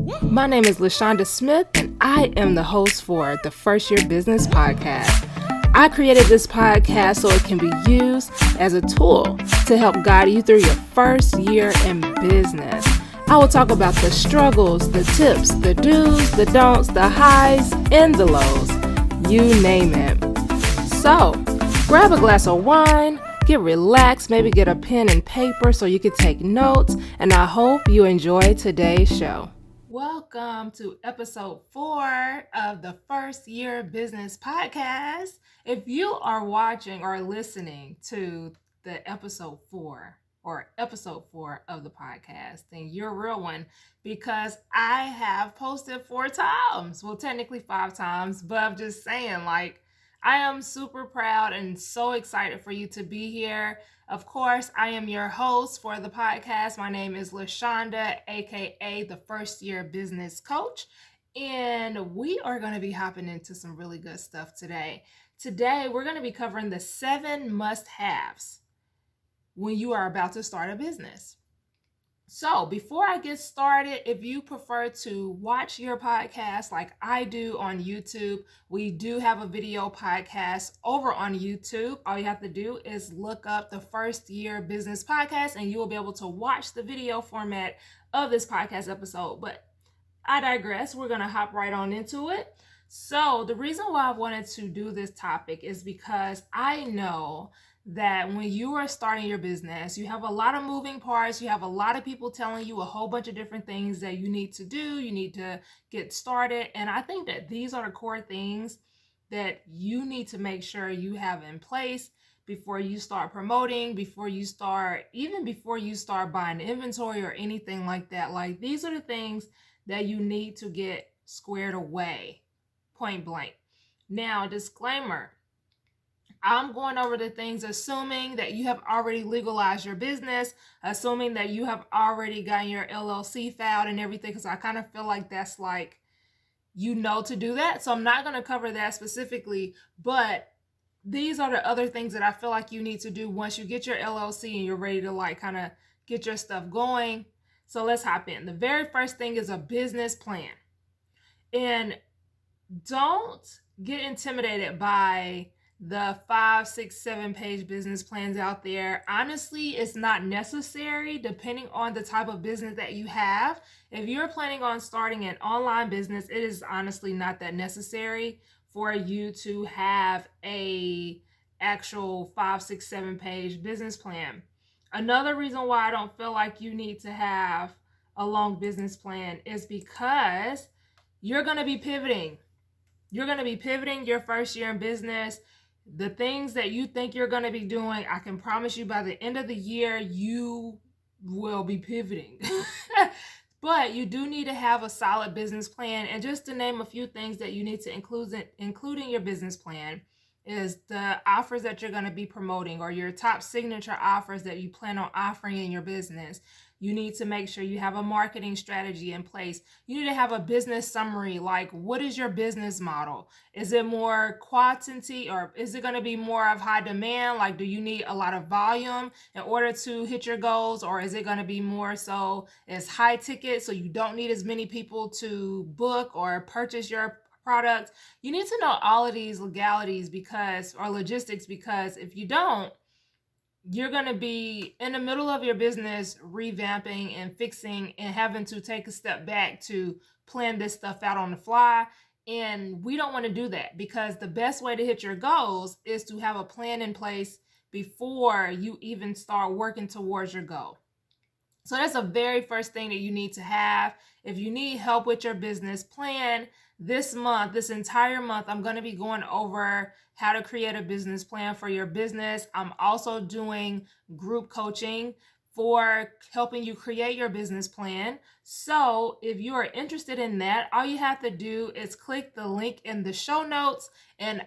My name is Lashawnda Smith, and I am the host for the First Year Business Podcast. I created this podcast so it can be used as a tool to help guide you through your first year in business. I will talk about the struggles, the tips, the do's, the don'ts, the highs, and the lows. You name it. So, grab a glass of wine, get relaxed, maybe get a pen and paper so you can take notes, and I hope you enjoy today's show. Welcome to episode 4 of the First Year Business Podcast. If you are watching or listening to the episode 4 of the podcast, then you're a real one, because I have posted 4 times. Well, technically 5 times, but I'm just saying, I am super proud and so excited for you to be here. Of course, I am your host for the podcast. My name is Lashawnda, aka the First Year Business Coach, and we are going to be hopping into some really good stuff today. Today, we're going to be covering the 7 must-haves when you are about to start a business. So before I get started, if you prefer to watch your podcast like I do on YouTube, we do have a video podcast over on YouTube. All you have to do is look up the First Year Business Podcast and you will be able to watch the video format of this podcast episode. But I digress. We're going to hop right on into it. So the reason why I wanted to do this topic is because I know that when you are starting your business, you have a lot of moving parts. You have a lot of people telling you a whole bunch of different things that you need to do. You need to get started. And I think that these are the core things that you need to make sure you have in place before you start promoting, before you start buying inventory or anything like that. Like, these are the things that you need to get squared away, point blank. Now, disclaimer. I'm going over the things assuming that you have already legalized your business, assuming that you have already gotten your LLC filed and everything, because I kind of feel like that's to do that. So I'm not going to cover that specifically, but these are the other things that I feel like you need to do once you get your LLC and you're ready to kind of get your stuff going. So let's hop in. The very first thing is a business plan. And don't get intimidated by the 5, 6, 7 page business plans out there. Honestly, it's not necessary depending on the type of business that you have. If you're planning on starting an online business, it is honestly not that necessary for you to have a actual 5, 6, 7 page business plan. Another reason why I don't feel like you need to have a long business plan is because you're going to be pivoting. You're going to be pivoting your first year in business. The things that you think you're going to be doing, I can promise you by the end of the year, you will be pivoting. But you do need to have a solid business plan. And just to name a few things that you need to include in your business plan is the offers that you're going to be promoting, or your top signature offers that you plan on offering in your business. You need to make sure you have a marketing strategy in place. You need to have a business summary. Like, what is your business model? Is it more quantity, or is it going to be more of high demand? Like, do you need a lot of volume in order to hit your goals? Or is it going to be more so as high ticket, so you don't need as many people to book or purchase your product? You need to know all of these logistics, because if you don't, you're going to be in the middle of your business revamping and fixing and having to take a step back to plan this stuff out on the fly. And we don't want to do that, because the best way to hit your goals is to have a plan in place before you even start working towards your goal. So that's the very first thing that you need to have. If you need help with your business plan, this entire month, I'm going to be going over how to create a business plan for your business. I'm also doing group coaching for helping you create your business plan. So if you are interested in that, all you have to do is click the link in the show notes, and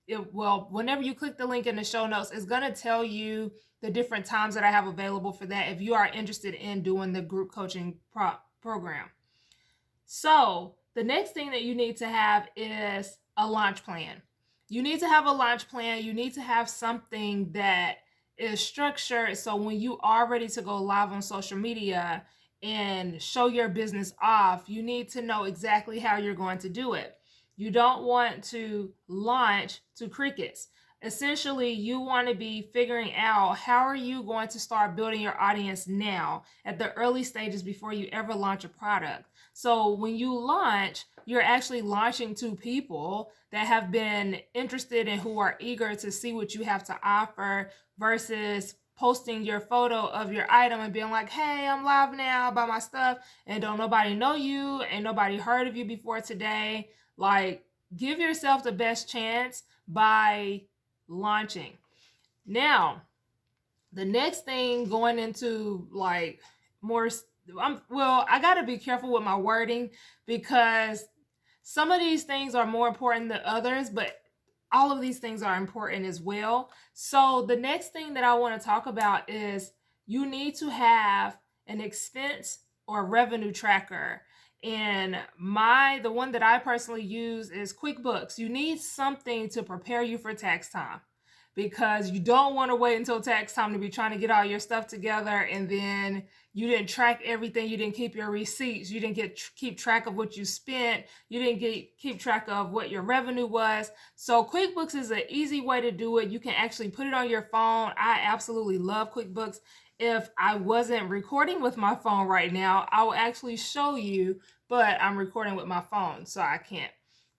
whenever you click the link in the show notes, it's going to tell you the different times that I have available for that if you are interested in doing the group coaching program. So the next thing that you need to have is a launch plan. You need to have a launch plan. You need to have something that is structured, so when you are ready to go live on social media and show your business off, you need to know exactly how you're going to do it. You don't want to launch to crickets. Essentially, you want to be figuring out how are you going to start building your audience now at the early stages before you ever launch a product. So when you launch, you're actually launching to people that have been interested and who are eager to see what you have to offer versus posting your photo of your item and being like, hey, I'm live now about my stuff, and don't nobody know you, ain't nobody heard of you before today. Like, give yourself the best chance by launching. Now, the next thing going into like more, I got to be careful with my wording because some of these things are more important than others, but all of these things are important as well. So the next thing that I want to talk about is you need to have an expense or revenue tracker. And the one that I personally use is QuickBooks. You need something to prepare you for tax time because you don't want to wait until tax time to be trying to get all your stuff together and then you didn't track everything, you didn't keep your receipts, you didn't keep track of what you spent, you didn't keep track of what your revenue was. So QuickBooks is an easy way to do it. You can actually put it on your phone. I absolutely love QuickBooks. If I wasn't recording with my phone right now, I will actually show you, but I'm recording with my phone, so I can't.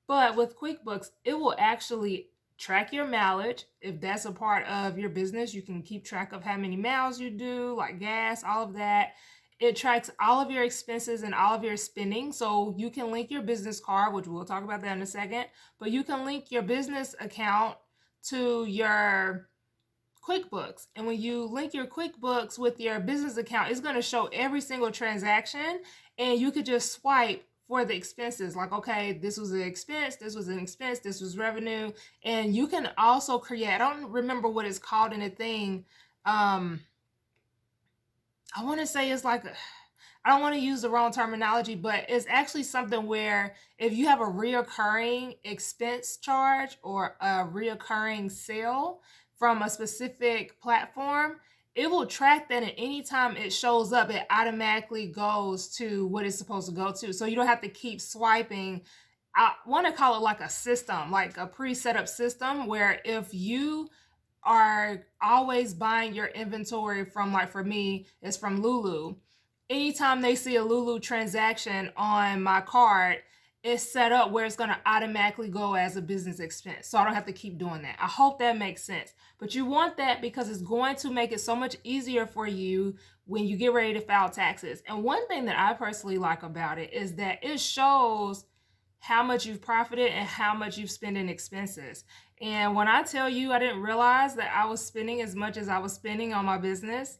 But with QuickBooks, it will actually track your mileage. If that's a part of your business, you can keep track of how many miles you do, like gas, all of that. It tracks all of your expenses and all of your spending. So you can link your business card, which we'll talk about that in a second, but you can link your business account to your QuickBooks. And when you link your QuickBooks with your business account, it's going to show every single transaction and you could just swipe for the expenses. Like, okay, this was an expense, this was an expense, this was revenue. And you can also create, I don't remember what it's called in a thing. I want to say it's like, I don't want to use the wrong terminology, but it's actually something where if you have a reoccurring expense charge or a reoccurring sale from a specific platform, it will track that, and anytime it shows up, it automatically goes to what it's supposed to go to. So you don't have to keep swiping. I want to call it like a system, like a pre-set up system, where if you are always buying your inventory from, like for me, it's from Lulu. Anytime they see a Lulu transaction on my card, it's set up where it's going to automatically go as a business expense. So I don't have to keep doing that. I hope that makes sense. But you want that because it's going to make it so much easier for you when you get ready to file taxes. And one thing that I personally like about it is that it shows how much you've profited and how much you've spent in expenses. And when I tell you, I didn't realize that I was spending as much as I was spending on my business.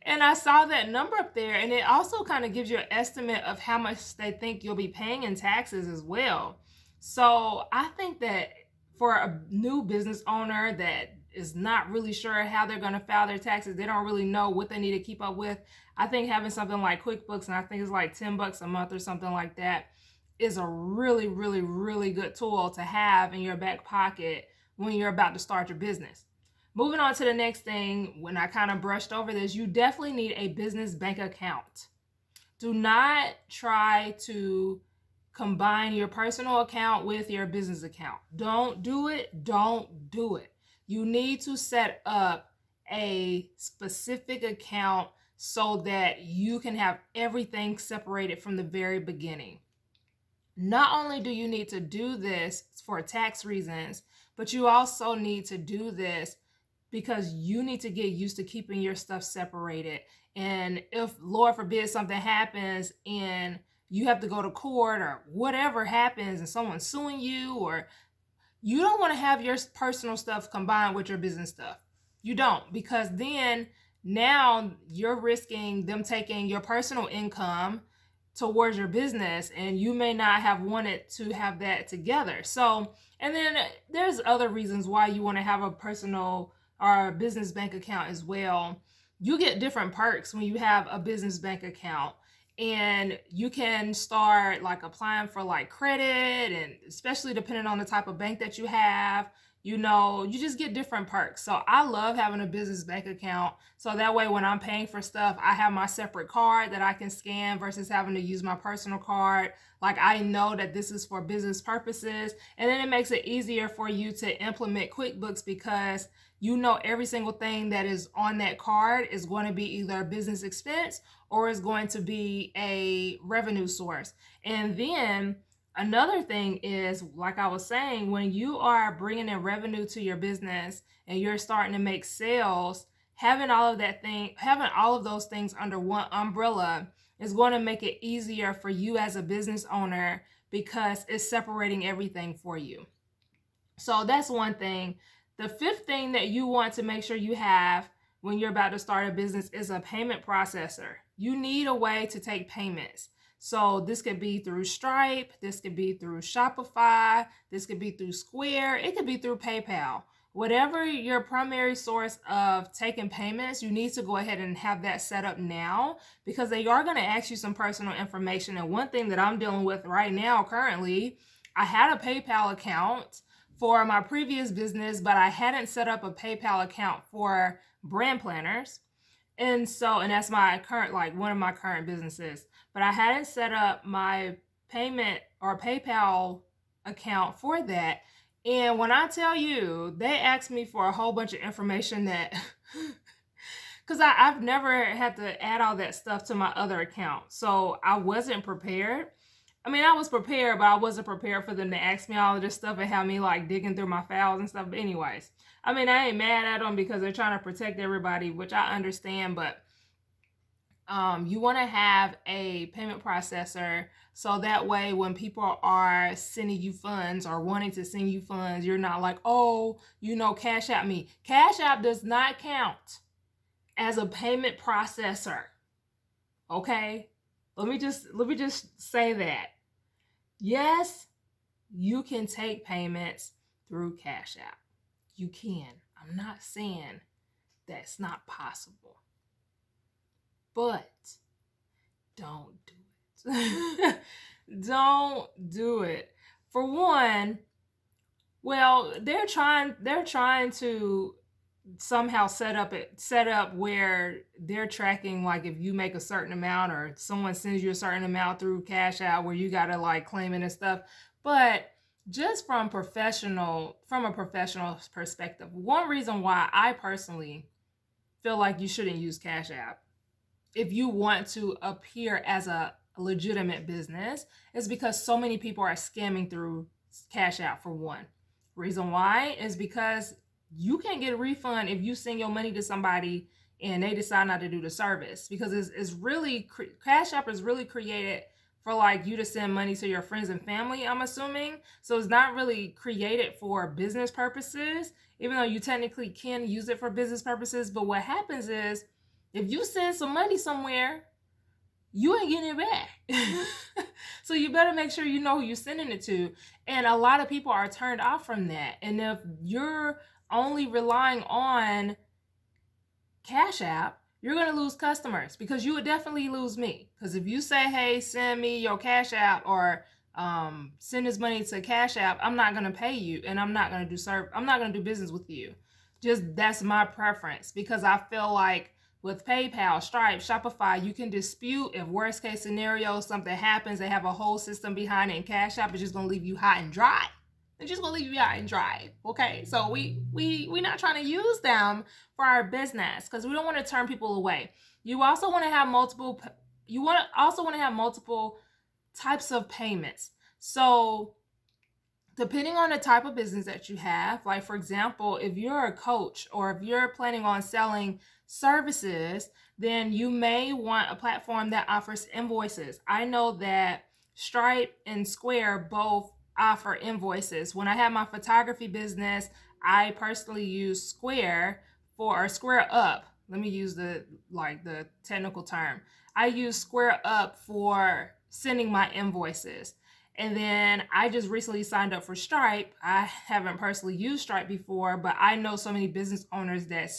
And I saw that number up there, and it also kind of gives you an estimate of how much they think you'll be paying in taxes as well. So I think that for a new business owner that is not really sure how they're going to file their taxes, they don't really know what they need to keep up with, I think having something like QuickBooks, and I think it's like $10 a month or something like that, is a really, really, really good tool to have in your back pocket when you're about to start your business. Moving on to the next thing, when I kind of brushed over this, you definitely need a business bank account. Do not try to combine your personal account with your business account. Don't do it. Don't do it. You need to set up a specific account so that you can have everything separated from the very beginning. Not only do you need to do this for tax reasons, but you also need to do this because you need to get used to keeping your stuff separated. And if, Lord forbid, something happens and you have to go to court or whatever happens and someone's suing you, or you don't want to have your personal stuff combined with your business stuff. You don't, because then now you're risking them taking your personal income towards your business, and you may not have wanted to have that together. So, and then there's other reasons why you want to have a personal or a business bank account as well. You get different perks when you have a business bank account, and you can start like applying for like credit, and especially depending on the type of bank that you have, You know, you just get different perks. So I love having a business bank account. So that way when I'm paying for stuff, I have my separate card that I can scan versus having to use my personal card. Like, I know that this is for business purposes. And then it makes it easier for you to implement QuickBooks because you know every single thing that is on that card is going to be either a business expense or is going to be a revenue source. And then another thing is, like I was saying, when you are bringing in revenue to your business and you're starting to make sales, having all of those things under one umbrella is going to make it easier for you as a business owner because it's separating everything for you. So that's one thing. The fifth thing that you want to make sure you have when you're about to start a business is a payment processor. You need a way to take payments. So this could be through Stripe, this could be through Shopify, this could be through Square, it could be through PayPal. Whatever your primary source of taking payments, you need to go ahead and have that set up now because they are going to ask you some personal information. And one thing that I'm dealing with right now currently, I had a PayPal account for my previous business, but I hadn't set up a PayPal account for brand planners. And that's my current, like one of my current businesses, but I hadn't set up my payment or PayPal account for that. And when I tell you, they asked me for a whole bunch of information that, because I've never had to add all that stuff to my other account. So I wasn't prepared. I mean, I was prepared, but I wasn't prepared for them to ask me all of this stuff and have me like digging through my files and stuff. But anyways, I mean, I ain't mad at them because they're trying to protect everybody, which I understand. But you want to have a payment processor so that way when people are sending you funds or wanting to send you funds, you're not like, oh, Cash App me. Cash App does not count as a payment processor. Okay? Let me just say that. Yes, you can take payments through Cash App. You can. I'm not saying that's not possible. But don't do it. Don't do it. For one, well, they're trying to somehow set up where they're tracking, like if you make a certain amount or someone sends you a certain amount through Cash App where you gotta like claim it and stuff. But just from a professional perspective, one reason why I personally feel like you shouldn't use Cash App if you want to appear as a legitimate business is because so many people are scamming through Cash App. For one reason why is because you can't get a refund if you send your money to somebody and they decide not to do the service, because it's really, Cash App is really created for like you to send money to your friends and family, I'm assuming. So it's not really created for business purposes, even though you technically can use it for business purposes. But what happens is if you send some money somewhere, you ain't getting it back. So you better make sure you know who you're sending it to. And a lot of people are turned off from that. And if you're only relying on Cash App, you're going to lose customers, because you would definitely lose me. Because if you say, hey, send me your Cash App or send this money to Cash App, I'm not going to pay you and I'm not going to do business with you. Just that's my preference, because I feel like with PayPal, Stripe, Shopify, you can dispute if worst case scenario, something happens, they have a whole system behind it, and Cash App is just going to leave you hot and dry. They're just going to leave you hot and dry. Okay, so we're not trying to use them for our business because we don't want to turn people away. You also want to have multiple types of payments. So depending on the type of business that you have, like for example, if you're a coach or if you're planning on selling services, then you may want a platform that offers invoices. I know that Stripe and Square both offer invoices. When I had my photography business, I personally used Square Up. Let me use the technical term. I use Square Up for sending my invoices. And then I just recently signed up for Stripe. I haven't personally used Stripe before, but I know so many business owners that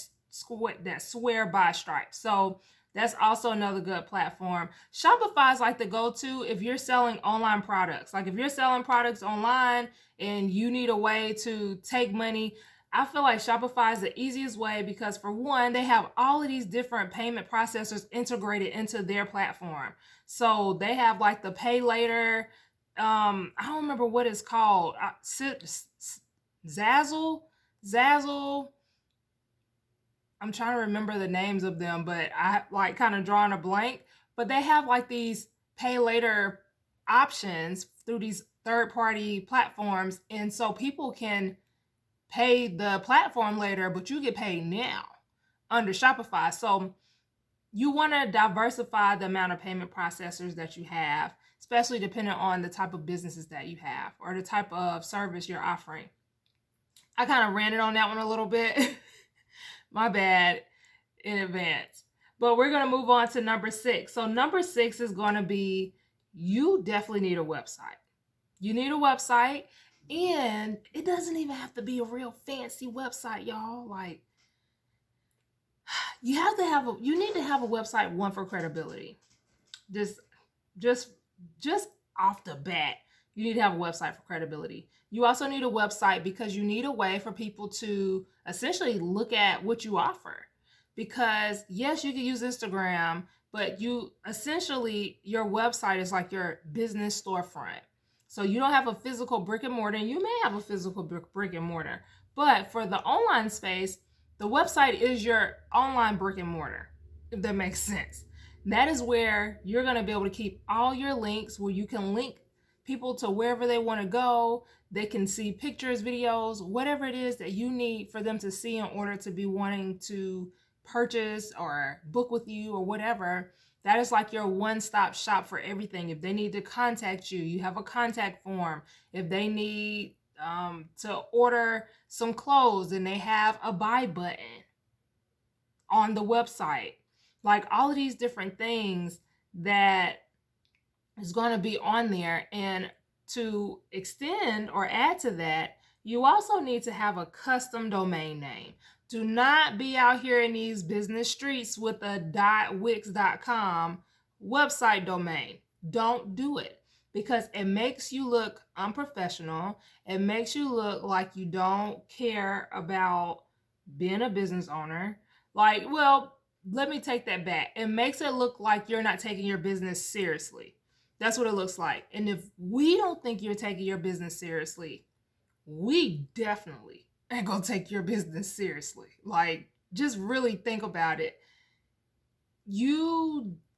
swear by Stripe. So That's also another good platform. Shopify is like the go-to if you're selling online products. Like if you're selling products online and you need a way to take money, I feel like Shopify is the easiest way because for one, they have all of these different payment processors integrated into their platform. So they have like the pay later. I don't remember what it's called. Zazzle. I'm trying to remember the names of them, but I like kind of drawing a blank. But they have like these pay later options through these third party platforms. And so people can pay the platform later, but you get paid now under Shopify. So you want to diversify the amount of payment processors that you have, especially depending on the type of businesses that you have or the type of service you're offering. I kind of ranted on that one a little bit. My bad in advance. But we're going to move on to number 6. So number 6 is going to be, you definitely need a website. You need a website, and it doesn't even have to be a real fancy website, y'all. Like, you need to have a website, one, for credibility. Just off the bat, you need to have a website for credibility. You also need a website because you need a way for people to essentially look at what you offer. Because yes, you can use Instagram, but your website is like your business storefront. So you don't have a physical brick and mortar, and you may have a physical brick and mortar, but for the online space, the website is your online brick and mortar, if that makes sense. That is where you're going to be able to keep all your links, where you can link people to wherever they want to go. They can see pictures, videos, whatever it is that you need for them to see in order to be wanting to purchase or book with you or whatever. That is like your one-stop shop for everything. If they need to contact you, you have a contact form. If they need to order some clothes, and they have a buy button on the website. Like all of these different things that is going to be on there. And to extend or add to that, you also need to have a custom domain name. Do not be out here in these business streets with a .wix.com website domain. Don't do it, because it makes you look unprofessional. It makes you look like you don't care about being a business owner. Like, well, let me take that back. It makes it look like you're not taking your business seriously. That's what it looks like. And if we don't think you're taking your business seriously, we definitely ain't gonna take your business seriously. Like, just really think about it.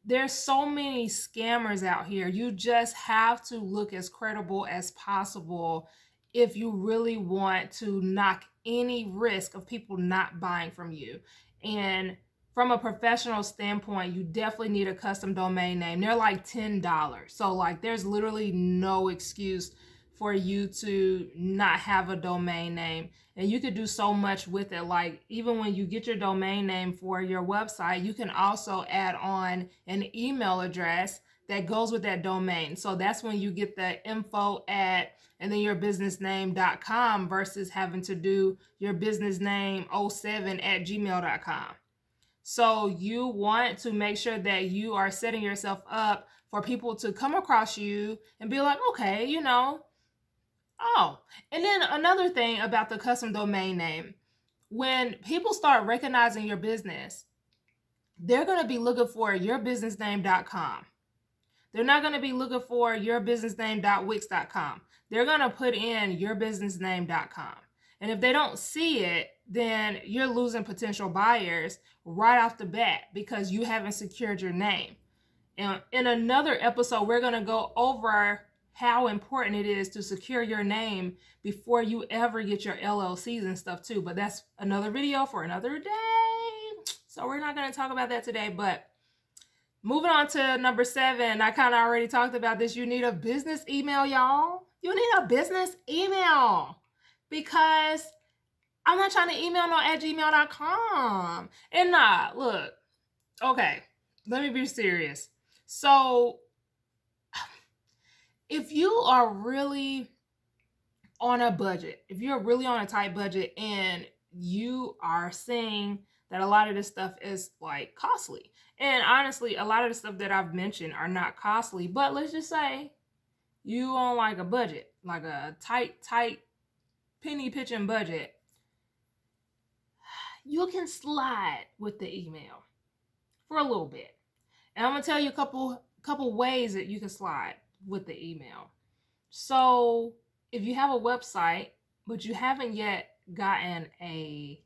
There's so many scammers out here. You just have to look as credible as possible if you really want to knock any risk of people not buying from you. And from a professional standpoint, you definitely need a custom domain name. They're like $10. So like there's literally no excuse for you to not have a domain name. And you could do so much with it. Like even when you get your domain name for your website, you can also add on an email address that goes with that domain. So that's when you get the info at and then your businessname.com versus having to do your businessname07@gmail.com. So you want to make sure that you are setting yourself up for people to come across you and be like, okay, oh. And then another thing about the custom domain name, when people start recognizing your business, they're going to be looking for yourbusinessname.com. They're not going to be looking for yourbusinessname.wix.com. They're going to put in yourbusinessname.com. And if they don't see it, then you're losing potential buyers right off the bat because you haven't secured your name. And in another episode, we're going to go over how important it is to secure your name before you ever get your LLCs and stuff too. But that's another video for another day. So we're not going to talk about that today. But moving on to number 7, I kind of already talked about this. You need a business email, y'all. You need a business email because I'm not trying to email no @gmail.com. And look, okay, let me be serious. So if you are really on a budget, if you're really on a tight budget and you are seeing that a lot of this stuff is like costly. And honestly, a lot of the stuff that I've mentioned are not costly, but let's just say you on like a budget, like a tight penny pitching budget, you can slide with the email for a little bit. And I'm gonna tell you a couple ways that you can slide with the email. So if you have a website, but you haven't yet gotten a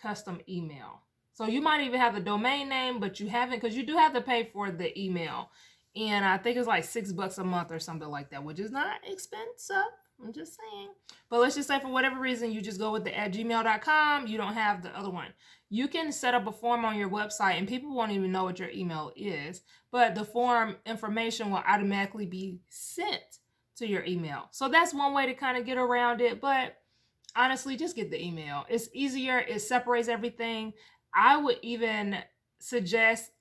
custom email, so you might even have the domain name, but you haven't, because you do have to pay for the email. And I think it's like $6 a month or something like that, which is not expensive. I'm just saying. But let's just say for whatever reason, you just go with the @gmail.com. You don't have the other one. You can set up a form on your website and people won't even know what your email is, but the form information will automatically be sent to your email. So that's one way to kind of get around it. But honestly, just get the email. It's easier. It separates everything. I would even suggest,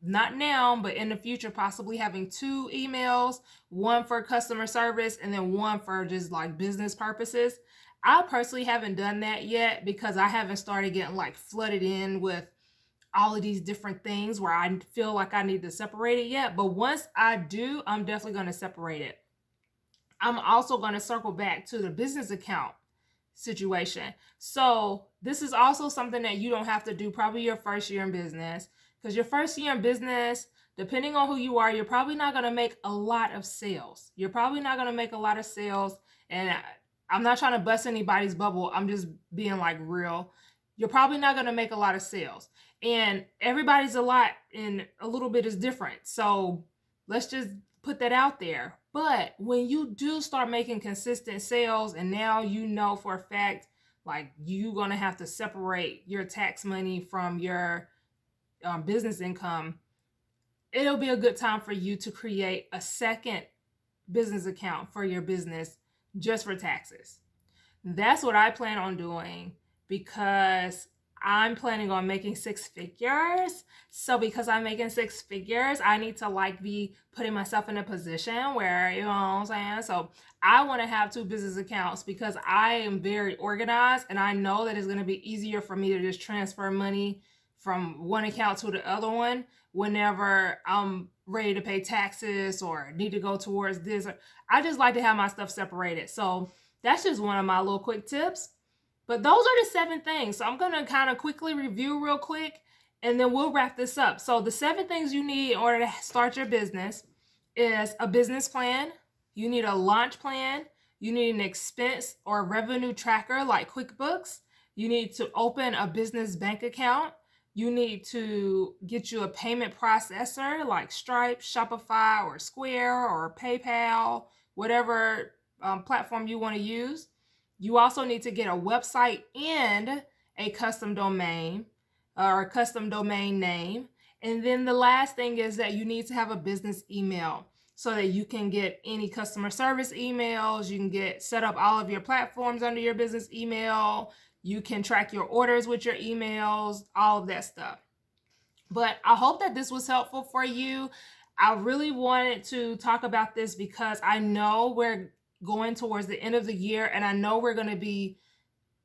not now, but in the future, possibly having 2 emails, one for customer service and then one for just like business purposes. I personally haven't done that yet because I haven't started getting like flooded in with all of these different things where I feel like I need to separate it yet. But once I do, I'm definitely going to separate it. I'm also going to circle back to the business account situation. So this is also something that you don't have to do probably your first year in business, because your first year in business, depending on who you are, you're probably not going to make a lot of sales. And I'm not trying to bust anybody's bubble. I'm just being like real. You're probably not going to make a lot of sales, and everybody's a lot and a little bit is different. So let's just put that out there. But when you do start making consistent sales, and now you know for a fact, like you're going to have to separate your tax money from your business income, it'll be a good time for you to create a second business account for your business just for taxes. That's what I plan on doing, because I'm planning on making 6 figures. So because I'm making 6 figures, I need to like be putting myself in a position where, you know what I'm saying? So I want to have 2 business accounts because I am very organized, and I know that it's going to be easier for me to just transfer money from one account to the other one whenever I'm ready to pay taxes or need to go towards this. I just like to have my stuff separated. So that's just one of my little quick tips. But those are the 7 things. So I'm going to kind of quickly review real quick, and then we'll wrap this up. So the 7 things you need in order to start your business is a business plan. You need a launch plan. You need an expense or revenue tracker like Quickbooks. You need to open a business bank account. You need to get you a payment processor like Stripe, Shopify, or Square, or PayPal, whatever platform you want to use. You also need to get a website and a custom domain or a custom domain name. And then the last thing is that you need to have a business email so that you can get any customer service emails. You can set up all of your platforms under your business email. You can track your orders with your emails, all of that stuff. But I hope that this was helpful for you. I really wanted to talk about this because I know we're going towards the end of the year, and I know we're going to be,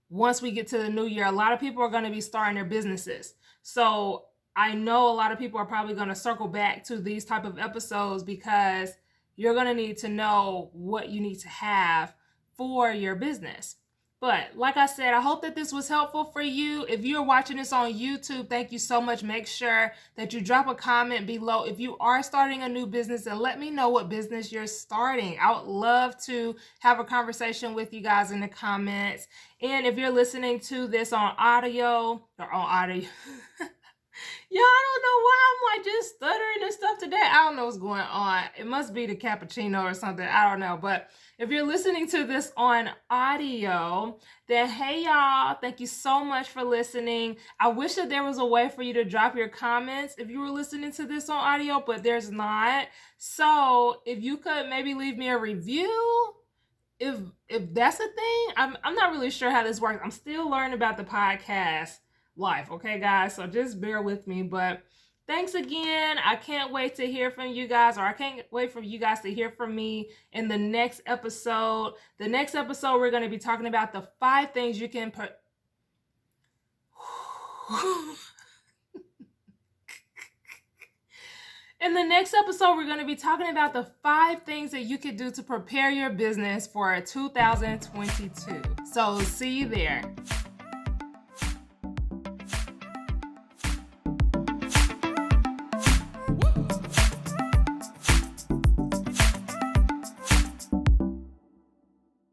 once we get to the new year, a lot of people are going to be starting their businesses. So I know a lot of people are probably going to circle back to these type of episodes because you're going to need to know what you need to have for your business. But like I said, I hope that this was helpful for you. If you're watching this on YouTube, thank you so much. Make sure that you drop a comment below if you are starting a new business, and let me know what business you're starting. I would love to have a conversation with you guys in the comments. And if you're listening to this on audio, yeah, I don't know why I'm like just stuttering and stuff today. I don't know what's going on. It must be the cappuccino or something. I don't know. But if you're listening to this on audio, then hey y'all, thank you so much for listening. I wish that there was a way for you to drop your comments if you were listening to this on audio, but there's not. So if you could maybe leave me a review, if that's a thing. I'm not really sure how this works. I'm still learning about the podcast life, okay guys, so just bear with me. But thanks again. I can't wait to hear from you guys, or I can't wait for you guys to hear from me in the next episode. The next episode, we're going to be talking about the 5 things you can put In the next episode, we're going to be talking about the 5 things that you could do to prepare your business for 2022. So see you there.